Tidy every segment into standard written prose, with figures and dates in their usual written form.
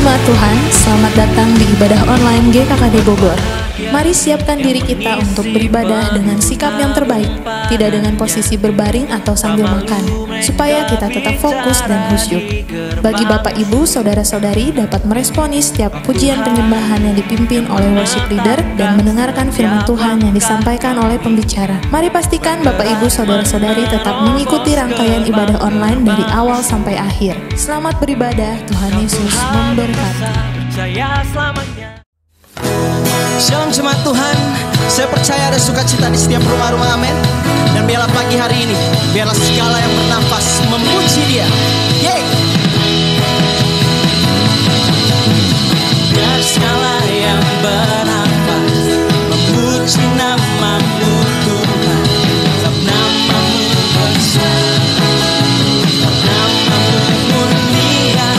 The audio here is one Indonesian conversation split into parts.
Jemaat Tuhan, selamat datang di ibadah online GKKD Bogor. Mari siapkan diri kita untuk beribadah dengan sikap yang terbaik, tidak dengan posisi berbaring atau sambil makan, supaya kita tetap fokus dan khusyuk. Bagi Bapak Ibu, Saudara-saudari dapat meresponi setiap pujian penyembahan yang dipimpin oleh worship leader dan mendengarkan firman Tuhan yang disampaikan oleh pembicara. Mari pastikan Bapak Ibu, Saudara-saudari tetap mengikuti rangkaian ibadah online dari awal sampai akhir. Selamat beribadah, Tuhan Yesus memberkati. Shalom jemaat Tuhan, saya percaya ada sukacita di setiap rumah-rumah, amin. Dan biarlah pagi hari ini, biarlah segala yang bernafas memuji Dia. Yeay! Biar segala yang bernafas memuji nama-Mu Tuhan, sebab nama-Mu besar, sebab nama-Mu mulia.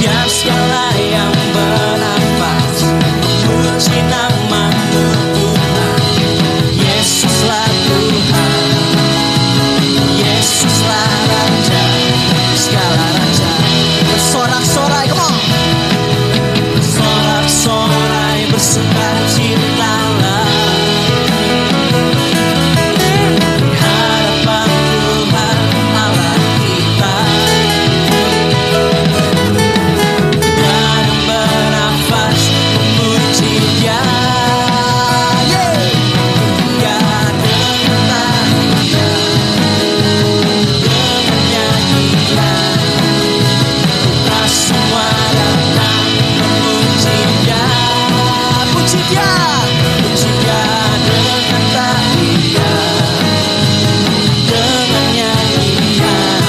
Biar segala yang bernafas puji nama-Mu Tuhan. Yesuslah Tuhan, Yesuslah Raja, segala raja. Bersorak-sorai, come on. Bersorak-sorai, bersukacitalah di hadapan Tuhan Allah kita. Dan bernafas memuji Dia. Dia dengan tanda, dengan nyanyian, kita semua datang memuji Dia. Puji Dia, puji Dia dengan tarian, dengan nyanyian,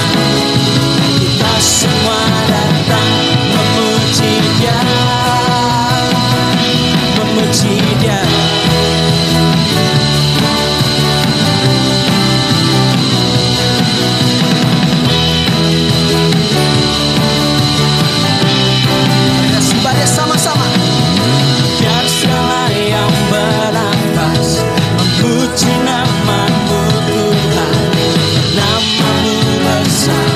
kita semua datang memuji Dia, memuji Dia. Kita sembah Dia sama-sama. Biar segala yang bernafas memuji nama-Mu Tuhan, nama-Mu besar,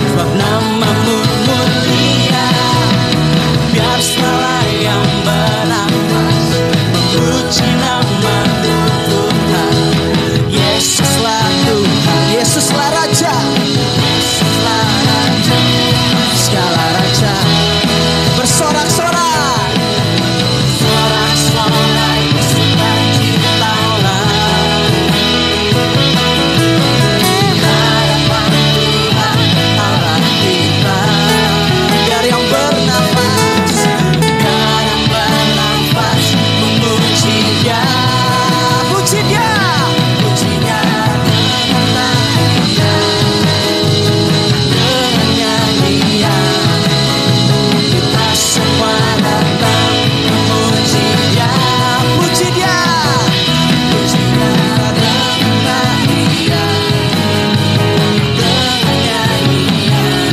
sebab nama-Mu mulia. Biar segala yang bernafas memuji nama-Mu Tuhan. Yesuslah Tuhan, Yesuslah Raja, Yesuslah Raja, segala raja. Bersorak-sorai, sorak-sorai, bersukacitalah hadapan Tuhan Allah kita. Biar yang bernafas, biar yang bernafas memuji Dia. Puji Dia, puji Dia dengan tarian, dengan nyanyian, kita semua datang memuji Dia. Puji Dia, puji Dia dengan tarian, dengan nyanyian,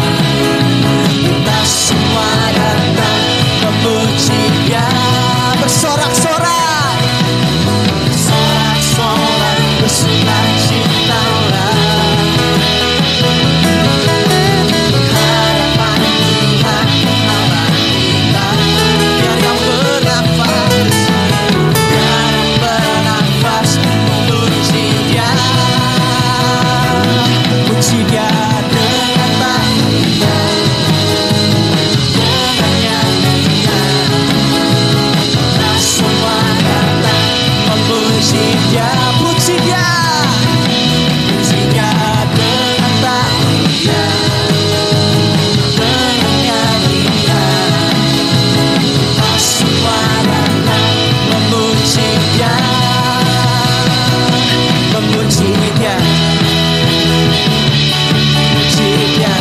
kita semua datang memuji Dia. Bersorak-sorai, sorak-sorai, bersukacitalah hadapan Tuhan Allah kita. Biar yang bernafas, biar yang bernafas memuji Dia. Puji Dia dengan tarian, dengan nyanyian, kita semua datang memuji Dia. Puji Dia, puji Dia dengan tarian, dengan nyanyian, kita semua datang memuji Dia, memuji Dia, memuji Dia,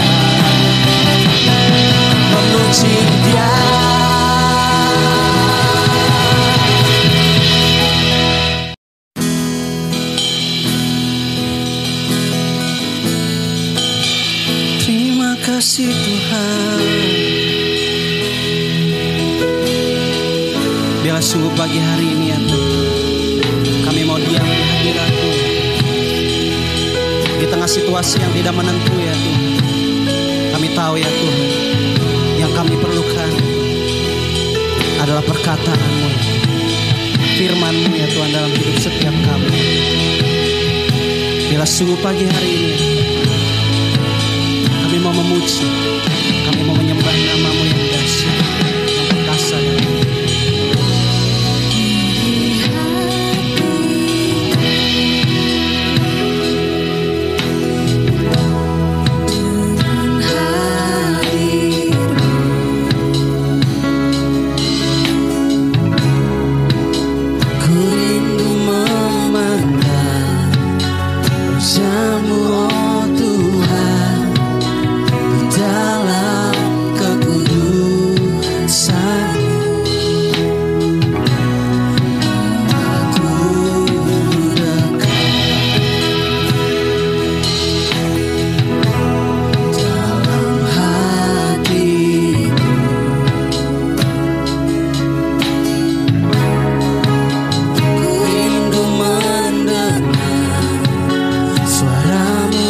memuji Dia. Terima kasih Tuhan. Biarlah sungguh pagi hari ini ya Tuhan, kami mau diam di hadirat-Mu di tengah situasi yang tidak menentu ya Tuhan. Kami tahu ya Tuhan, yang kami adalah perkataanmu, firman-Mu ya Tuhan dalam hidup setiap kami. Bila sungguh pagi hari ini kami mau memuji, kami mau menyembah nama-Mu yang dahsyat, yang perkasa ya Tuhan. Suaramu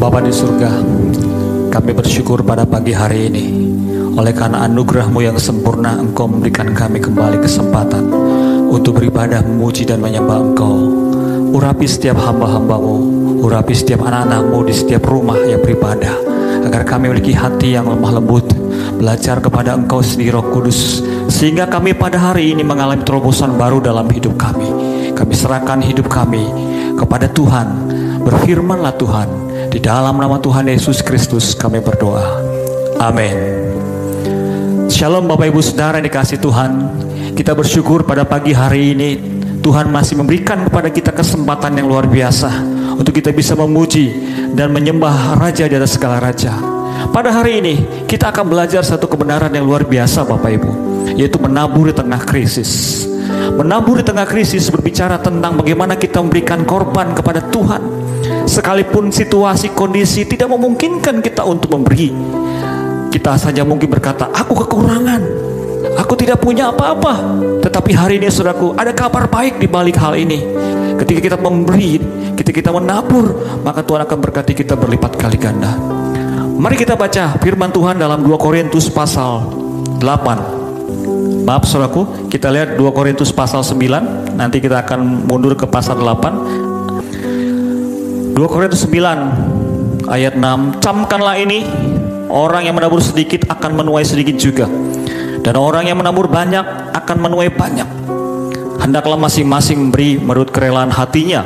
Bapa di surga, kami bersyukur pada pagi hari ini. Oleh karena anugerah-Mu yang sempurna, Engkau memberikan kami kembali kesempatan untuk beribadah, memuji dan menyembah Engkau. Urapi setiap hamba-hamba-Mu, urapi setiap anak-anak-Mu di setiap rumah yang beribadah, agar kami memiliki hati yang lemah lembut, belajar kepada Engkau sendiri Roh Kudus, sehingga kami pada hari ini mengalami terobosan baru dalam hidup kami. Kami serahkan hidup kami kepada Tuhan. Berfirmanlah Tuhan. Di dalam nama Tuhan Yesus Kristus kami berdoa. Amin. Shalom Bapak Ibu Saudara yang dikasihi Tuhan. Kita bersyukur pada pagi hari ini Tuhan masih memberikan kepada kita kesempatan yang luar biasa untuk kita bisa memuji dan menyembah Raja di atas segala raja. Pada hari ini kita akan belajar satu kebenaran yang luar biasa Bapak Ibu, yaitu menabur di tengah krisis. Menabur di tengah krisis berbicara tentang bagaimana kita memberikan korban kepada Tuhan. Sekalipun situasi kondisi tidak memungkinkan kita untuk memberi, kita saja mungkin berkata, aku kekurangan, aku tidak punya apa-apa. Tetapi hari ini saudaraku, ada kabar baik di balik hal ini. Ketika kita memberi, ketika kita menabur, maka Tuhan akan berkati kita berlipat kali ganda. Mari kita baca firman Tuhan dalam 2 Korintus pasal 8. Maaf saudaraku, kita lihat 2 Korintus pasal 9. Nanti kita akan mundur ke pasal 8. 2 Korintus 9 ayat 6. Camkanlah ini, orang yang menabur sedikit akan menuai sedikit juga, dan orang yang menabur banyak akan menuai banyak. Hendaklah masing-masing memberi menurut kerelaan hatinya,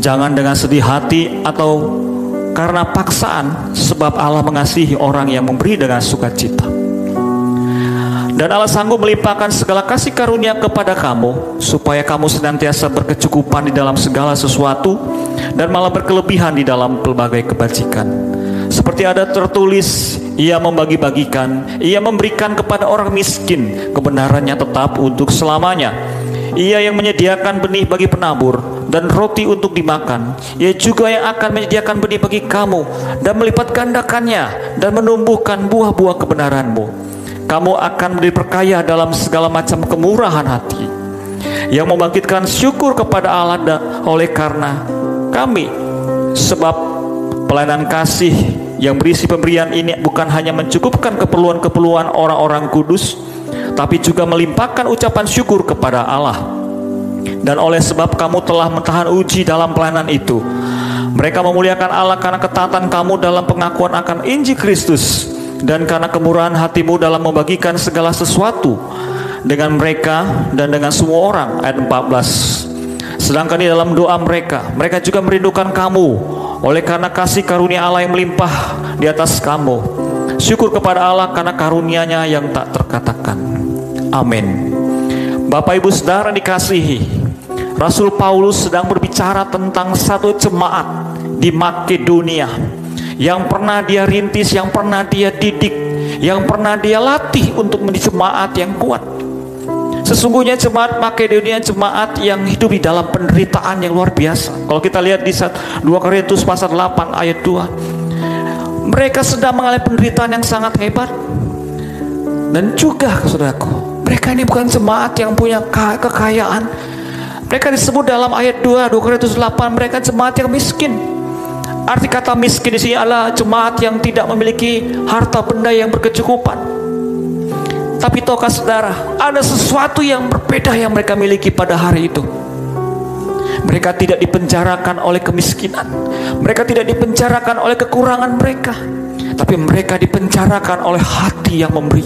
jangan dengan sedih hati atau karena paksaan, sebab Allah mengasihi orang yang memberi dengan sukacita. Dan Allah sanggup melimpahkan segala kasih karunia kepada kamu, supaya kamu senantiasa berkecukupan di dalam segala sesuatu, dan malah berkelebihan di dalam pelbagai kebajikan. Seperti ada tertulis, Ia membagi-bagikan, Ia memberikan kepada orang miskin, kebenarannya tetap untuk selamanya. Ia yang menyediakan benih bagi penabur dan roti untuk dimakan. Ia juga yang akan menyediakan benih bagi kamu dan melipat gandakannya dan menumbuhkan buah-buah kebenaranmu. Kamu akan menjadi perkaya dalam segala macam kemurahan hati, yang membangkitkan syukur kepada Allah oleh karena kami. Sebab pelayanan kasih yang berisi pemberian ini bukan hanya mencukupkan keperluan-keperluan orang-orang kudus, tapi juga melimpahkan ucapan syukur kepada Allah. Dan oleh sebab kamu telah mentahan uji dalam pelayanan itu, mereka memuliakan Allah karena ketaatan kamu dalam pengakuan akan Injil Kristus, dan karena kemurahan hatimu dalam membagikan segala sesuatu dengan mereka dan dengan semua orang. Ayat 14. Sedangkan di dalam doa mereka juga merindukan kamu, oleh karena kasih karunia Allah yang melimpah di atas kamu. Syukur kepada Allah karena karunia-Nya yang tak terkatakan. Amin. Bapak Ibu Saudara dikasihi, Rasul Paulus sedang berbicara tentang satu jemaat di Makedonia yang pernah dia rintis, yang pernah dia didik, yang pernah dia latih untuk menjadi jemaat yang kuat. Sesungguhnya jemaat Makedonia jemaat yang hidup di dalam penderitaan yang luar biasa. Kalau kita lihat di 2 Korintus pasal 8 ayat 2, mereka sedang mengalami penderitaan yang sangat hebat. Dan juga saudaraku, mereka ini bukan jemaat yang punya kekayaan. Mereka disebut dalam ayat 2 Korintus 8, mereka jemaat yang miskin. Arti kata miskin di sini adalah jemaat yang tidak memiliki harta benda yang berkecukupan. Tapi tahukah saudara, ada sesuatu yang berbeda yang mereka miliki pada hari itu. Mereka tidak dipenjarakan oleh kemiskinan, mereka tidak dipenjarakan oleh kekurangan mereka, tapi mereka dipenjarakan oleh hati yang memberi.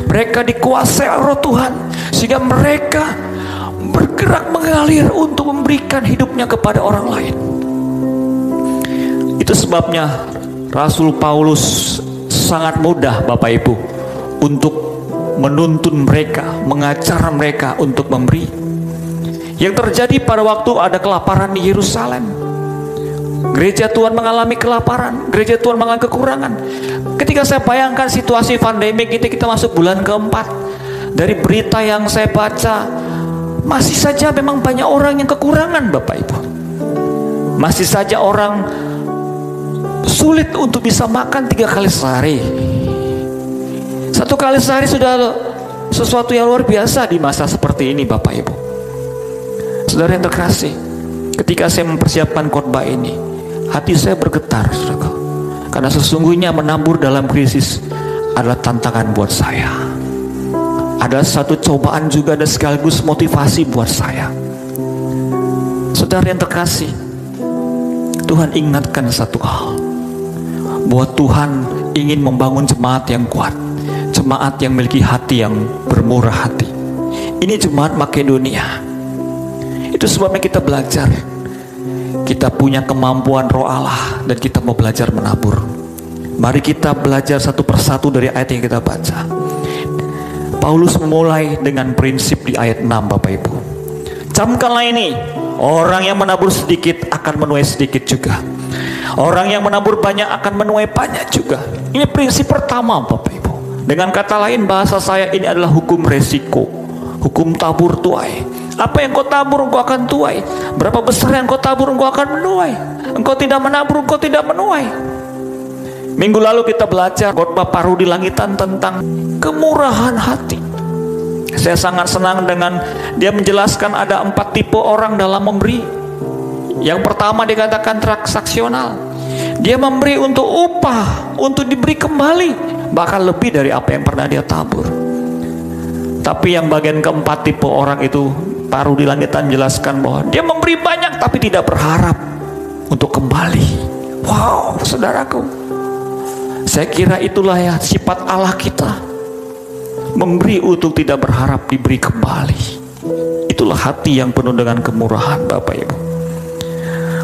Mereka dikuasai Roh Tuhan, sehingga mereka bergerak mengalir untuk memberikan hidupnya kepada orang lain. Itu sebabnya Rasul Paulus sangat mudah Bapak Ibu untuk menuntun mereka, mengajar mereka untuk memberi. Yang terjadi pada waktu ada kelaparan di Yerusalem, gereja Tuhan mengalami kelaparan, gereja Tuhan mengalami kekurangan. Ketika saya bayangkan situasi pandemik ini, kita masuk bulan keempat, dari berita yang saya baca, masih saja memang banyak orang yang kekurangan Bapak Ibu. Masih saja orang sulit untuk bisa makan 3 kali sehari. 1 kali sehari sudah sesuatu yang luar biasa di masa seperti ini Bapak Ibu. Saudara yang terkasih, ketika saya mempersiapkan khotbah ini, hati saya bergetar saudara. Karena sesungguhnya menabur dalam krisis adalah tantangan buat saya. Ada satu cobaan juga dan sekaligus motivasi buat saya. Saudara yang terkasih, Tuhan ingatkan satu hal, bahwa Tuhan ingin membangun jemaat yang kuat, jemaat yang memiliki hati yang bermurah hati. Ini jemaat Makedonia. Itu sebabnya kita belajar. Kita punya kemampuan roh Allah dan kita mau belajar menabur. Mari kita belajar satu persatu dari ayat yang kita baca. Paulus memulai dengan prinsip di ayat 6, Bapak Ibu. Camkanlah ini, orang yang menabur sedikit akan menuai sedikit juga. Orang yang menabur banyak akan menuai banyak juga. Ini prinsip pertama, Bapak Ibu. Dengan kata lain, bahasa saya ini adalah hukum resiko, hukum tabur tuai. Apa yang kau tabur engkau akan tuai. Berapa besar yang kau tabur engkau akan menuai. Engkau tidak menabur engkau tidak menuai. Minggu lalu kita belajar khotbah paruh di langitan tentang kemurahan hati. Saya sangat senang dengan dia menjelaskan ada 4 tipe orang dalam memberi. Yang pertama dikatakan transaksional. Dia memberi untuk upah, untuk diberi kembali, bahkan lebih dari apa yang pernah dia tabur. Tapi yang bagian keempat tipe orang itu, paruh di langitan menjelaskan bahwa dia memberi banyak tapi tidak berharap untuk kembali. Wow, saudaraku, saya kira itulah ya sifat Allah kita, memberi untuk tidak berharap diberi kembali. Itulah hati yang penuh dengan kemurahan, Bapak Ibu.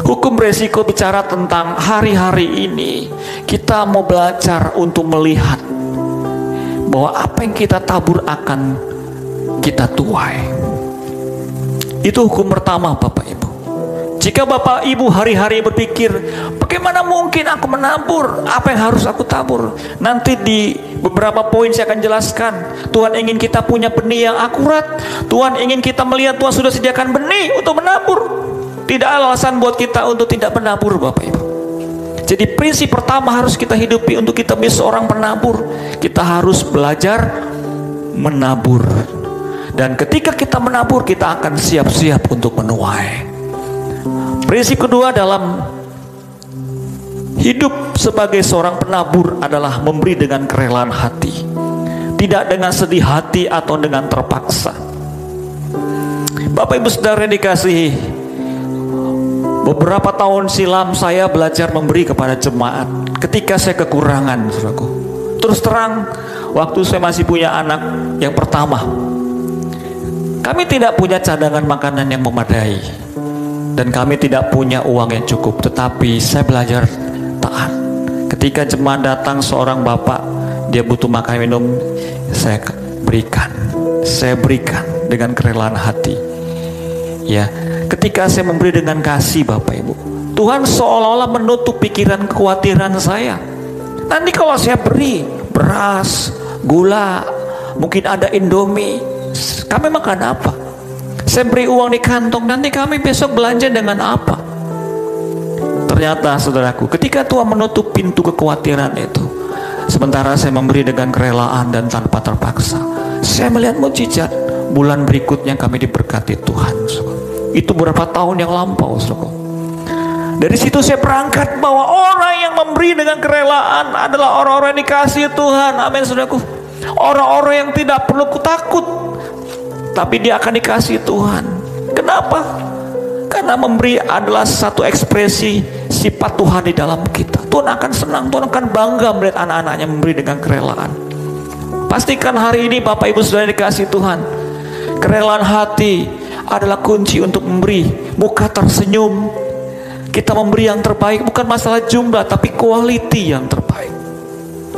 Hukum resiko bicara tentang hari-hari ini. Kita mau belajar untuk melihat bahwa apa yang kita tabur akan kita tuai. Itu hukum pertama, Bapak Ibu. Jika Bapak Ibu hari-hari berpikir, bagaimana mungkin aku menabur? Apa yang harus aku tabur? Nanti di beberapa poin saya akan jelaskan. Tuhan ingin kita punya benih yang akurat. Tuhan ingin kita melihat Tuhan sudah sediakan benih untuk menabur. Tidak ada alasan buat kita untuk tidak menabur, Bapak Ibu. Jadi prinsip pertama harus kita hidupi untuk kita menjadi seorang penabur. Kita harus belajar menabur. Dan ketika kita menabur, kita akan siap-siap untuk menuai. Prinsip kedua dalam hidup sebagai seorang penabur adalah memberi dengan kerelaan hati, tidak dengan sedih hati atau dengan terpaksa. Bapak Ibu Saudara yang dikasihi, beberapa tahun silam saya belajar memberi kepada jemaat ketika saya kekurangan, saudaraku. Terus terang, waktu saya masih punya anak yang pertama, kami tidak punya cadangan makanan yang memadai dan kami tidak punya uang yang cukup. Tetapi saya belajar taat. Ketika jemaat datang, seorang bapak, dia butuh makan minum, saya berikan dengan kerelaan hati. Ya, ketika saya memberi dengan kasih, Bapak Ibu, Tuhan seolah-olah menutup pikiran kekhawatiran saya. Nanti kalau saya beri beras, gula, mungkin ada Indomie, kami makan apa? Saya beri uang di kantong, nanti kami besok belanja dengan apa? Ternyata saudaraku, ketika Tuhan menutup pintu kekhawatiran itu, sementara saya memberi dengan kerelaan dan tanpa terpaksa, saya melihat mukjizat. Bulan berikutnya kami diberkati Tuhan. Itu beberapa tahun yang lampau, saudaraku. Dari situ saya berangkat bahwa orang yang memberi dengan kerelaan adalah orang-orang yang dikasihi Tuhan. Amin, saudaraku. Orang-orang yang tidak perlu takut, tapi dia akan dikasihi Tuhan. Kenapa? Karena memberi adalah satu ekspresi sifat Tuhan di dalam kita. Tuhan akan senang, Tuhan akan bangga melihat anak-anaknya memberi dengan kerelaan. Pastikan hari ini Bapak Ibu Saudara dikasihi Tuhan, kerelaan hati adalah kunci untuk memberi. Muka tersenyum, kita memberi yang terbaik, bukan masalah jumlah tapi quality yang terbaik.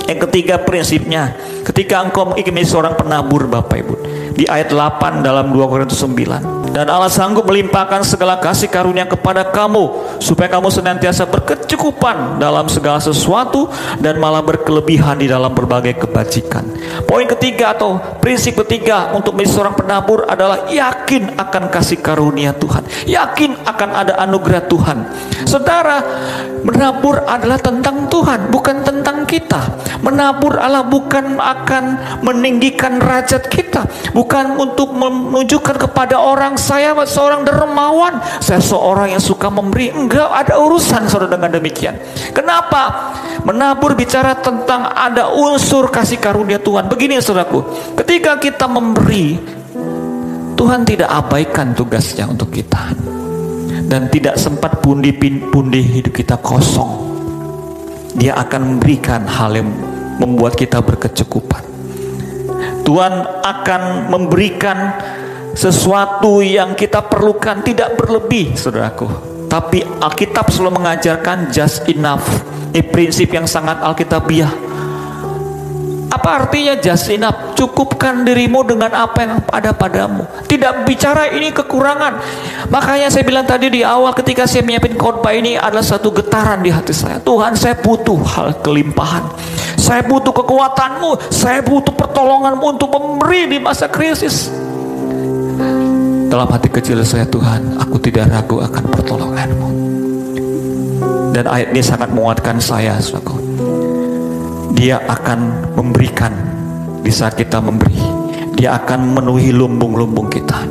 Yang ketiga prinsipnya, ketika engkau ingin menjadi seorang penabur, Bapak Ibu, di ayat 8 dalam 2 Korintus 9, dan Allah sanggup melimpahkan segala kasih karunia kepada kamu, supaya kamu senantiasa berkecukupan dalam segala sesuatu dan malah berkelebihan di dalam berbagai kebajikan. Poin ketiga atau prinsip ketiga untuk menjadi seorang penabur adalah yakin akan kasih karunia Tuhan, yakin akan ada anugerah Tuhan. Saudara, menabur adalah tentang Tuhan, bukan tentang kita. Menabur adalah bukan akan meninggikan derajat kita, bukan untuk menunjukkan kepada orang saya seorang dermawan, saya seorang yang suka memberi. Enggak ada urusan saudara dengan demikian. Kenapa? Menabur bicara tentang ada unsur kasih karunia Tuhan. Begini saudaraku, ketika kita memberi, Tuhan tidak abaikan tugasnya untuk kita, dan tidak sempat pundi-pundi hidup kita kosong. Dia akan memberikan hal yang membuat kita berkecukupan. Tuhan akan memberikan sesuatu yang kita perlukan, tidak berlebih saudaraku. Tapi Alkitab selalu mengajarkan just enough. Ini prinsip yang sangat Alkitabiah. Apa artinya just enough? Cukupkan dirimu dengan apa yang ada padamu. Tidak bicara ini kekurangan. Makanya saya bilang tadi di awal ketika saya menyiapkan khotbah ini, adalah satu getaran di hati saya. Tuhan, saya butuh hal kelimpahan. Saya butuh kekuatanmu. Saya butuh pertolonganmu untuk memberi di masa krisis. Dalam hati kecil saya, Tuhan, aku tidak ragu akan pertolonganmu. Dan ayat ini sangat menguatkan saya, saudaraku. Dia akan memberikan di saat kita memberi. Dia akan memenuhi lumbung-lumbung kita.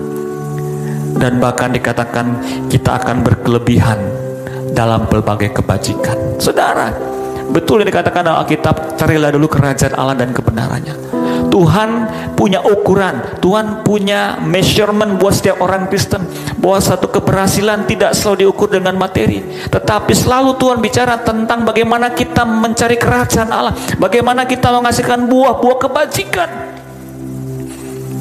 Dan bahkan dikatakan kita akan berkelebihan dalam berbagai kebajikan. Saudara, betul yang dikatakan dalam Alkitab, carilah dulu kerajaan Allah dan kebenarannya. Tuhan punya ukuran, Tuhan punya measurement buat setiap orang Kristen, bahwa satu keberhasilan tidak selalu diukur dengan materi, tetapi selalu Tuhan bicara tentang bagaimana kita mencari kerajaan Allah, bagaimana kita menghasilkan buah-buah kebajikan.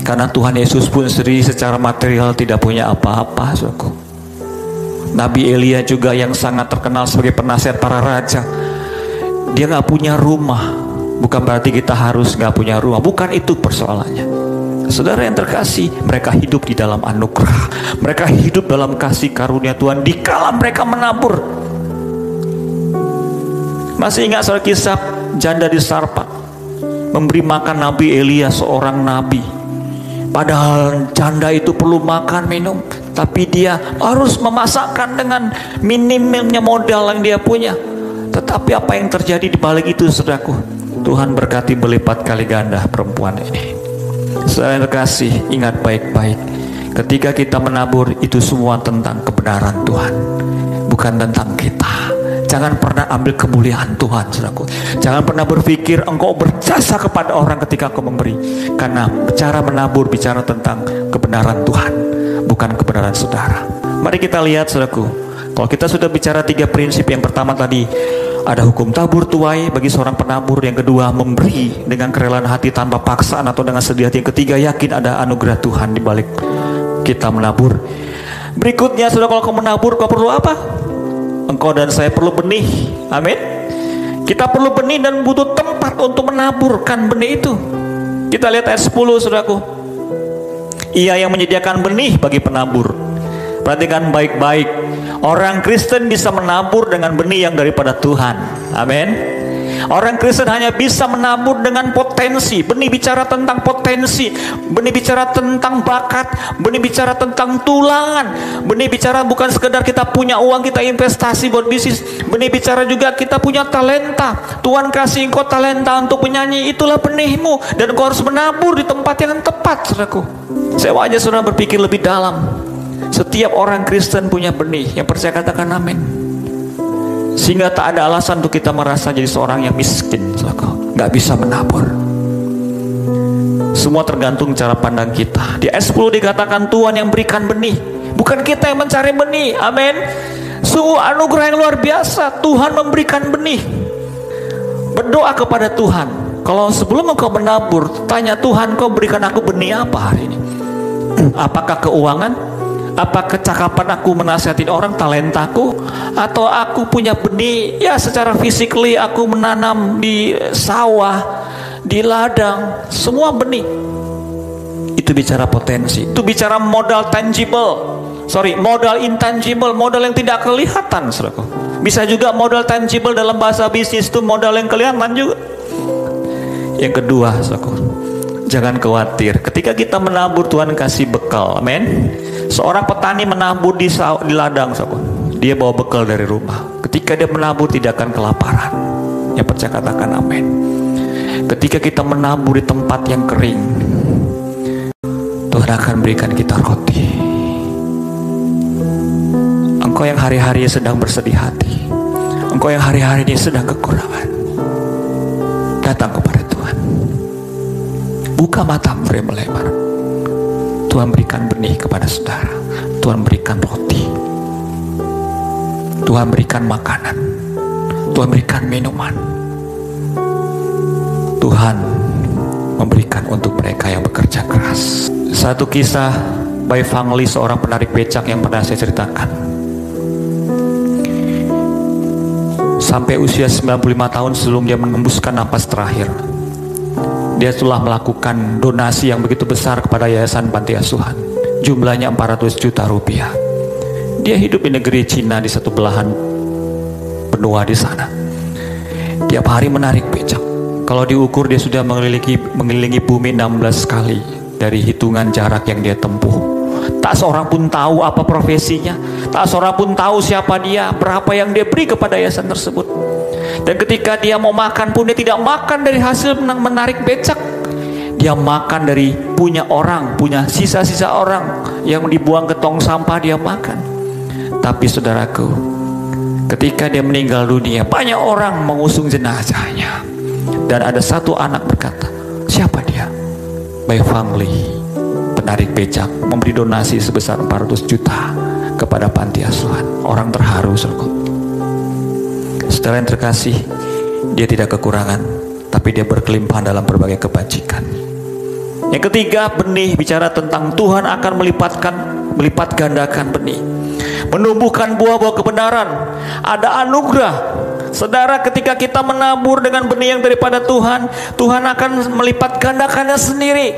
Karena Tuhan Yesus pun sendiri secara material tidak punya apa-apa, saudaraku. Nabi Elia juga yang sangat terkenal sebagai penasihat para raja, dia nggak punya rumah. Bukan berarti kita harus gak punya rumah. Bukan itu persoalannya. Saudara yang terkasih, mereka hidup di dalam anugerah. Mereka hidup dalam kasih karunia Tuhan dikala mereka menabur. Masih ingat soal kisah janda di Sarpat memberi makan Nabi Elia, seorang nabi. Padahal janda itu perlu makan minum, tapi dia harus memasakkan dengan minimnya modal yang dia punya. Tetapi apa yang terjadi di balik itu, saudaraku? Tuhan berkati berlipat kali ganda perempuan ini. Saudara yang terkasih, ingat baik-baik, ketika kita menabur, itu semua tentang kebenaran Tuhan, bukan tentang kita. Jangan pernah ambil kemuliaan Tuhan, saudaraku. Jangan pernah berpikir engkau berjasa kepada orang ketika engkau memberi. Karena bicara menabur, bicara tentang kebenaran Tuhan, bukan kebenaran saudara. Mari kita lihat, saudaraku. Kalau kita sudah bicara 3 prinsip, yang pertama tadi ada hukum tabur tuai bagi seorang penabur. Yang kedua, memberi dengan kerelaan hati tanpa paksaan atau dengan sedih hati. Yang ketiga, yakin ada anugerah Tuhan di balik kita menabur. Berikutnya, saudara, kalau kau menabur, kau perlu apa? Engkau dan saya perlu benih. Amin. Kita perlu benih dan butuh tempat untuk menaburkan benih itu. Kita lihat ayat 10, saudaraku. Ia yang menyediakan benih bagi penabur. Perhatikan baik-baik. Orang Kristen bisa menabur dengan benih yang daripada Tuhan. Amin. Orang Kristen hanya bisa menabur dengan potensi. Benih bicara tentang potensi. Benih bicara tentang bakat. Benih bicara tentang tulangan. Benih bicara bukan sekedar kita punya uang, kita investasi buat bisnis. Benih bicara juga kita punya talenta. Tuhan kasih engkau talenta untuk menyanyi, itulah benihmu. Dan engkau harus menabur di tempat yang tepat, saudaraku. Saya wajah saudara berpikir lebih dalam. Setiap orang Kristen punya benih. Yang percaya katakan amin. Sehingga tak ada alasan untuk kita merasa jadi seorang yang miskin, gak bisa menabur. Semua tergantung cara pandang kita. Di ayat 10 dikatakan Tuhan yang berikan benih, bukan kita yang mencari benih. Amin. Sungguh anugerah yang luar biasa. Tuhan memberikan benih. Berdoa kepada Tuhan. Kalau sebelum engkau menabur, tanya Tuhan, kau berikan aku benih apa hari ini? Apakah keuangan? Apa kecakapan aku menasihatin orang, talentaku? Atau aku punya benih, ya secara physically aku menanam di sawah, di ladang, semua benih. Itu bicara potensi. Itu bicara modal tangible. Modal intangible, modal yang tidak kelihatan, saudaraku. Bisa juga modal tangible dalam bahasa bisnis, itu modal yang kelihatan juga. Yang kedua, saudaraku, jangan khawatir. Ketika kita menabur, Tuhan kasih bekal. Amin. Seorang petani menabur di ladang, saudaraku. Dia bawa bekal dari rumah. Ketika dia menabur, tidak akan kelaparan. Yang percaya katakan amin. Ketika kita menabur di tempat yang kering, Tuhan akan berikan kita roti. Engkau yang hari-hari sedang bersedih hati, engkau yang hari-hari ini sedang kekurangan, datang kepada Tuhan. Buka mata melebar. Tuhan berikan benih kepada saudara. Tuhan berikan roti. Tuhan berikan makanan. Tuhan berikan minuman. Tuhan memberikan untuk mereka yang bekerja keras. Satu kisah by Fang Li, seorang penarik becak yang pernah saya ceritakan. Sampai usia 95 tahun sebelum dia mengembuskan napas terakhir, dia telah melakukan donasi yang begitu besar kepada yayasan panti asuhan. Jumlahnya 400 juta rupiah. Dia hidup di negeri Cina, di satu belahan benua di sana. Tiap hari menarik becak. Kalau diukur dia sudah mengelilingi bumi 16 kali dari hitungan jarak yang dia tempuh. Tak seorang pun tahu apa profesinya, tak seorang pun tahu siapa dia, berapa yang dia beri kepada yayasan tersebut. Dan ketika dia mau makan pun dia tidak makan dari hasil menarik becak. Dia makan dari punya orang, punya sisa-sisa orang yang dibuang ke tong sampah, dia makan. Tapi saudaraku, ketika dia meninggal dunia, banyak orang mengusung jenazahnya. Dan ada satu anak berkata, siapa dia? Bai Fang Li, penarik becak, memberi donasi sebesar 400 juta kepada panti asuhan. Orang terharu, saudara yang terkasih, dia tidak kekurangan, tapi dia berkelimpahan dalam berbagai kebajikan. Yang ketiga, benih bicara tentang Tuhan akan melipat gandakan benih, menumbuhkan buah-buah kebenaran. Ada anugerah. Saudara, ketika kita menabur dengan benih yang daripada Tuhan, Tuhan akan melipat gandakannya sendiri.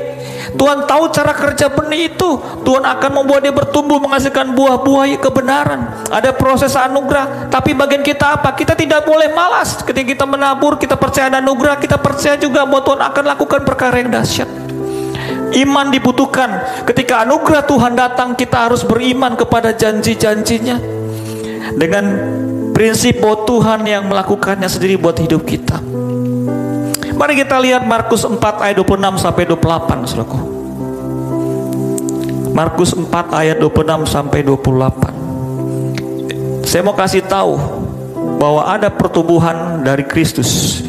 Tuhan tahu cara kerja benih itu. Tuhan akan membuat dia bertumbuh, menghasilkan buah-buah kebenaran. Ada proses anugerah. Tapi bagian kita apa? Kita tidak boleh malas. Ketika kita menabur, kita percaya ada anugerah, kita percaya juga bahwa Tuhan akan lakukan perkara yang dahsyat. Iman dibutuhkan. Ketika anugerah Tuhan datang, kita harus beriman kepada janji-janjinya, dengan prinsip bahwa Tuhan yang melakukannya sendiri buat hidup kita. Mari kita lihat Markus 4 ayat 26 sampai 28, saudaraku. Markus 4 ayat 26 sampai 28. Saya mau kasih tahu bahwa ada pertumbuhan dari Kristus.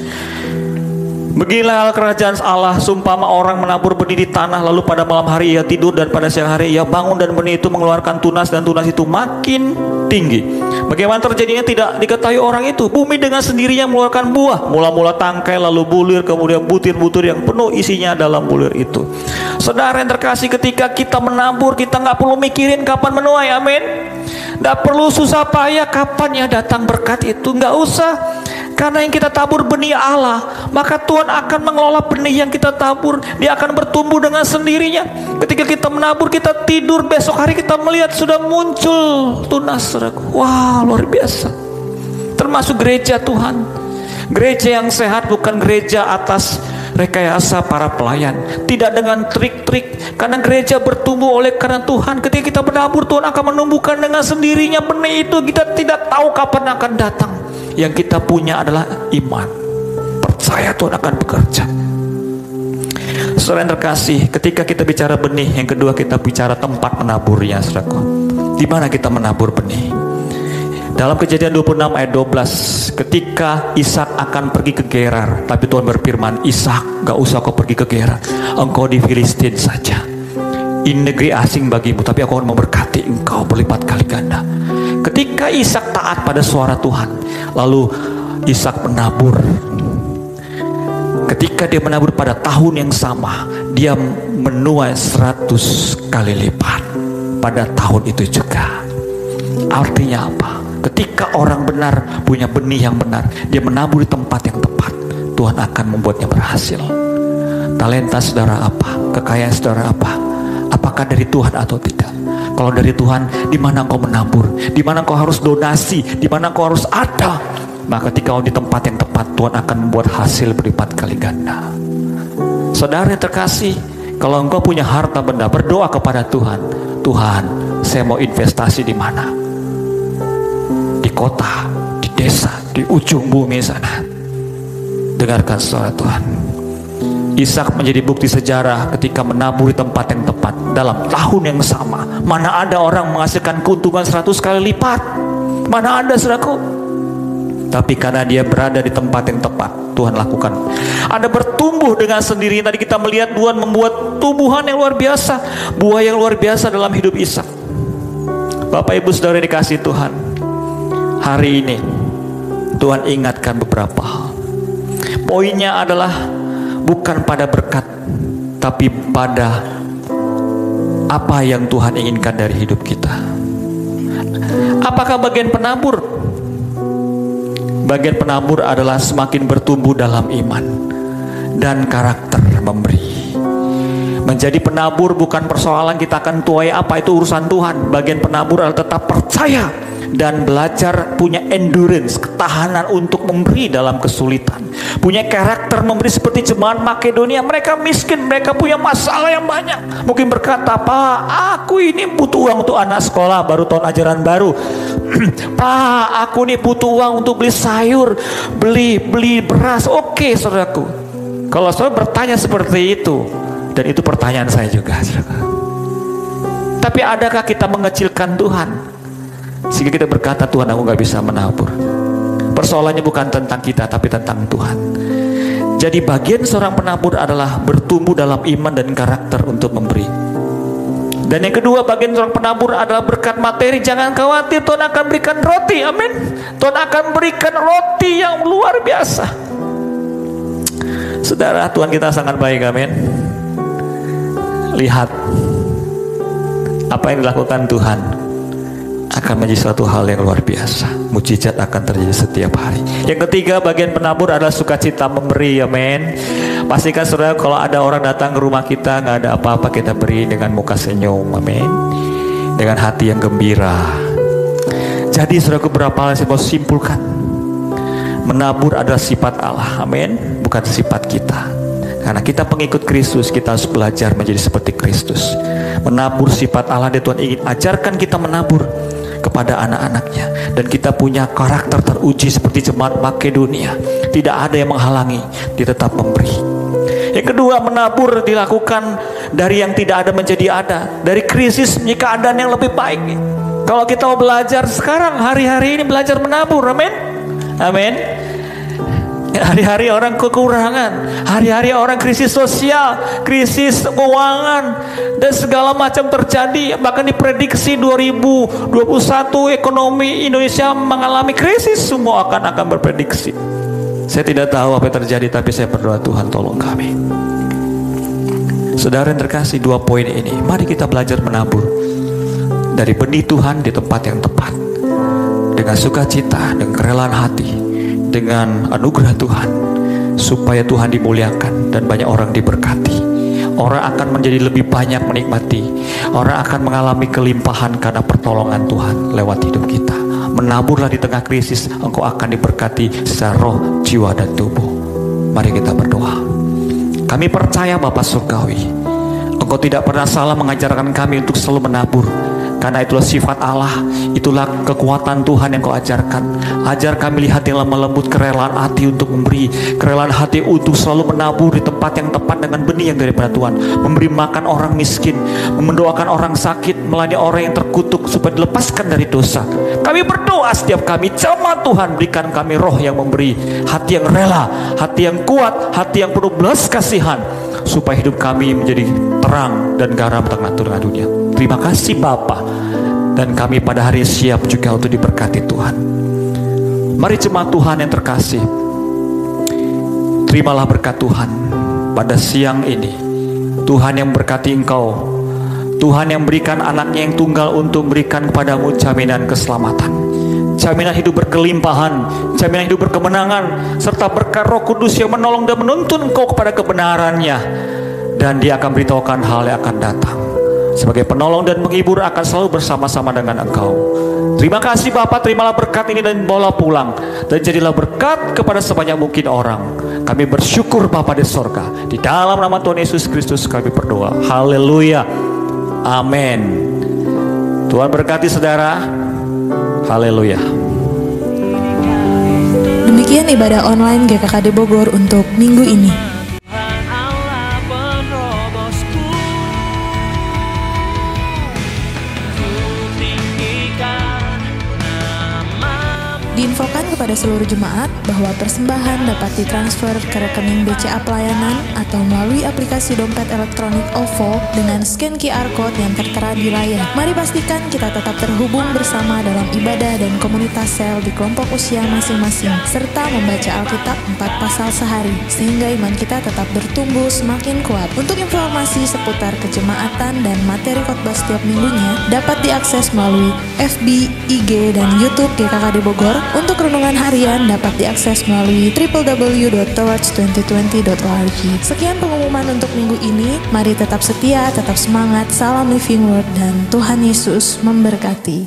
Beginilah hal kerajaan Allah, sumpama orang menabur benih di tanah, lalu pada malam hari ia tidur dan pada siang hari ia bangun, dan benih itu mengeluarkan tunas, dan tunas itu makin tinggi. Bagaimana terjadinya tidak diketahui orang itu. Bumi dengan sendirinya mengeluarkan buah, mula-mula tangkai, lalu bulir, kemudian butir-butir yang penuh isinya dalam bulir itu. Saudara yang terkasih, ketika kita menabur, kita nggak perlu mikirin kapan menuai, amin. Nggak perlu susah payah kapan ya datang berkat itu, nggak usah. Karena yang kita tabur benih Allah, maka Tuhan akan mengelola benih yang kita tabur. Dia akan bertumbuh dengan sendirinya. Ketika kita menabur, kita tidur, besok hari kita melihat sudah muncul tunas. Wah, luar biasa. Termasuk gereja Tuhan. Gereja yang sehat bukan gereja atas rekayasa para pelayan, tidak dengan trik-trik. Karena gereja bertumbuh oleh karena Tuhan. Ketika kita menabur, Tuhan akan menumbuhkan dengan sendirinya benih itu. Kita tidak tahu kapan akan datang. Yang kita punya adalah iman, percaya Tuhan akan bekerja. Saudara yang terkasih, ketika kita bicara benih, yang kedua kita bicara tempat menaburnya, saudaraku. Di mana kita menabur benih? Dalam Kejadian 26 ayat 12, ketika Ishak akan pergi ke Gerar, tapi Tuhan berfirman, Ishak, gak usah kau pergi ke Gerar, engkau di Filistin saja. Ini negeri asing bagimu, tapi aku akan memberkati engkau berlipat kali ganda. Ketika Ishak taat pada suara Tuhan, lalu Ishak menabur. Ketika dia menabur pada tahun yang sama, dia menuai 100 kali lipat pada tahun itu juga. Artinya apa? Ketika orang benar punya benih yang benar, dia menabur di tempat yang tepat, Tuhan akan membuatnya berhasil. Talenta saudara apa? Kekayaan saudara apa? Apakah dari Tuhan atau tidak? Kalau dari Tuhan, di mana engkau menabur, di mana engkau harus donasi, di mana engkau harus ada, maka ketika engkau di tempat yang tepat, Tuhan akan membuat hasil berlipat kali ganda. Saudara yang terkasih, kalau engkau punya harta benda, berdoa kepada Tuhan. Tuhan, saya mau investasi di mana? Di kota, di desa, di ujung bumi sana. Dengarkan suara Tuhan. Ishak menjadi bukti sejarah ketika menabur di tempat yang tepat dalam tahun yang sama. Mana ada orang menghasilkan keuntungan 100 kali lipat? Mana ada, saudaraku? tapi karena dia berada di tempat yang tepat, Tuhan lakukan. Ada bertumbuh dengan sendirinya. Tadi kita melihat Tuhan membuat tumbuhan yang luar biasa, buah yang luar biasa dalam hidup Ishak. Bapak Ibu Saudara yang dikasihi Tuhan, hari ini Tuhan ingatkan beberapa hal. Poinnya adalah bukan pada berkat, tapi pada apa yang Tuhan inginkan dari hidup kita. Apakah bagian penabur? Bagian penabur adalah semakin bertumbuh dalam iman dan karakter memberi. Menjadi penabur bukan persoalan kita akan tuai apa, itu urusan Tuhan. Bagian penabur adalah tetap percaya dan belajar punya endurance, ketahanan untuk memberi dalam kesulitan. Punya karakter memberi seperti jemaat Makedonia. Mereka miskin, mereka punya masalah yang banyak. Mungkin berkata, Pak, aku ini butuh uang untuk anak sekolah baru tahun ajaran baru. Pak, aku ini butuh uang untuk beli sayur, beli beras. Oke, saudaraku. Kalau saudara bertanya seperti itu, dan itu pertanyaan saya juga, saudara. Tapi adakah kita mengecilkan Tuhan sehingga kita berkata, Tuhan, aku gak bisa menabur? Persoalannya bukan tentang kita, tapi tentang Tuhan. Jadi bagian seorang penabur adalah bertumbuh dalam iman dan karakter untuk memberi. Dan yang kedua, bagian seorang penabur adalah berkat materi. Jangan khawatir, Tuhan akan berikan roti, amin. Tuhan akan berikan roti yang luar biasa. Saudara, Tuhan kita sangat baik, amin. Lihat apa yang dilakukan Tuhan akan menjadi suatu hal yang luar biasa. Mujizat akan terjadi setiap hari. Yang ketiga, bagian penabur adalah sukacita memberi, amin. Pastikan saudara, kalau ada orang datang ke rumah kita nggak ada apa-apa, kita beri dengan muka senyum, amin, dengan hati yang gembira. Jadi saudaraku, berapa hal saya mau simpulkan. Menabur adalah sifat Allah, amin, bukan sifat kita. Karena kita pengikut Kristus, kita harus belajar menjadi seperti Kristus. Menabur sifat Allah, dan Tuhan ingin ajarkan kita menabur kepada anak-anaknya. Dan kita punya karakter teruji seperti jemaat Makedonia. Tidak ada yang menghalangi, dia tetap memberi. Yang kedua, menabur dilakukan dari yang tidak ada menjadi ada, dari krisis menjadi keadaan yang lebih baik. Kalau kita mau belajar sekarang, hari-hari ini belajar menabur, amin, amin. Hari-hari orang kekurangan, hari-hari orang krisis sosial, krisis keuangan, dan segala macam terjadi. Bahkan diprediksi 2021 ekonomi Indonesia mengalami krisis. Semua akan berprediksi. Saya tidak tahu apa yang terjadi, tapi saya berdoa, Tuhan tolong kami. Saudara yang terkasih, 2 poin ini, mari kita belajar menabur dari benih Tuhan di tempat yang tepat, dengan sukacita, dengan kerelaan hati, dengan anugerah Tuhan, supaya Tuhan dimuliakan dan banyak orang diberkati. Orang akan menjadi lebih banyak menikmati. Orang akan mengalami kelimpahan karena pertolongan Tuhan lewat hidup kita. Menaburlah di tengah krisis, engkau akan diberkati secara roh, jiwa, dan tubuh. Mari kita berdoa. Kami percaya Bapa Surgawi, engkau tidak pernah salah mengajarkan kami untuk selalu menabur. Karena itulah sifat Allah, itulah kekuatan Tuhan yang kau ajarkan. Ajar kami lihat yang lemah lembut, kerelaan hati untuk memberi, kerelaan hati untuk selalu menabur di tempat yang tepat dengan benih yang daripada Tuhan. Memberi makan orang miskin, mendoakan orang sakit, melayani orang yang terkutuk supaya dilepaskan dari dosa. Kami berdoa setiap kami, jemaat Tuhan, berikan kami roh yang memberi, hati yang rela, hati yang kuat, hati yang penuh belas kasihan, supaya hidup kami menjadi terang dan garam tengah-tengah dunia. Terima kasih Bapa, dan kami pada hari siap juga untuk diberkati Tuhan. Mari jemaat Tuhan yang terkasih, terimalah berkat Tuhan pada siang ini. Tuhan yang berkati engkau, Tuhan yang berikan anaknya yang tunggal untuk berikan kepadamu jaminan keselamatan, jaminan hidup berkelimpahan, jaminan hidup berkemenangan, serta berkat Roh Kudus yang menolong dan menuntun engkau kepada kebenarannya. Dan dia akan beritahukan hal yang akan datang. Sebagai penolong dan penghibur akan selalu bersama-sama dengan engkau. Terima kasih Bapa, terimalah berkat ini dan bawalah pulang, dan jadilah berkat kepada sebanyak mungkin orang. Kami bersyukur Bapa di sorga. Di dalam nama Tuhan Yesus Kristus kami berdoa. Haleluya. Amin. Tuhan berkati saudara. Haleluya. Demikian ibadah online GKKD Bogor untuk minggu ini. Diinfokan kepada kepada seluruh jemaat bahwa persembahan dapat ditransfer ke rekening BCA Pelayanan atau melalui aplikasi dompet elektronik OVO dengan scan QR Code yang tertera di layar. Mari pastikan kita tetap terhubung bersama dalam ibadah dan komunitas sel di kelompok usia masing-masing, serta membaca Alkitab 4 pasal sehari, sehingga iman kita tetap bertumbuh semakin kuat. Untuk informasi seputar kejemaatan dan materi khotbah setiap minggunya dapat diakses melalui FB, IG, dan YouTube GKKD Bogor. Untuk renungan harian dapat diakses melalui www.towards2020.org. Sekian pengumuman untuk minggu ini. Mari tetap setia, tetap semangat. Salam Living Word dan Tuhan Yesus memberkati.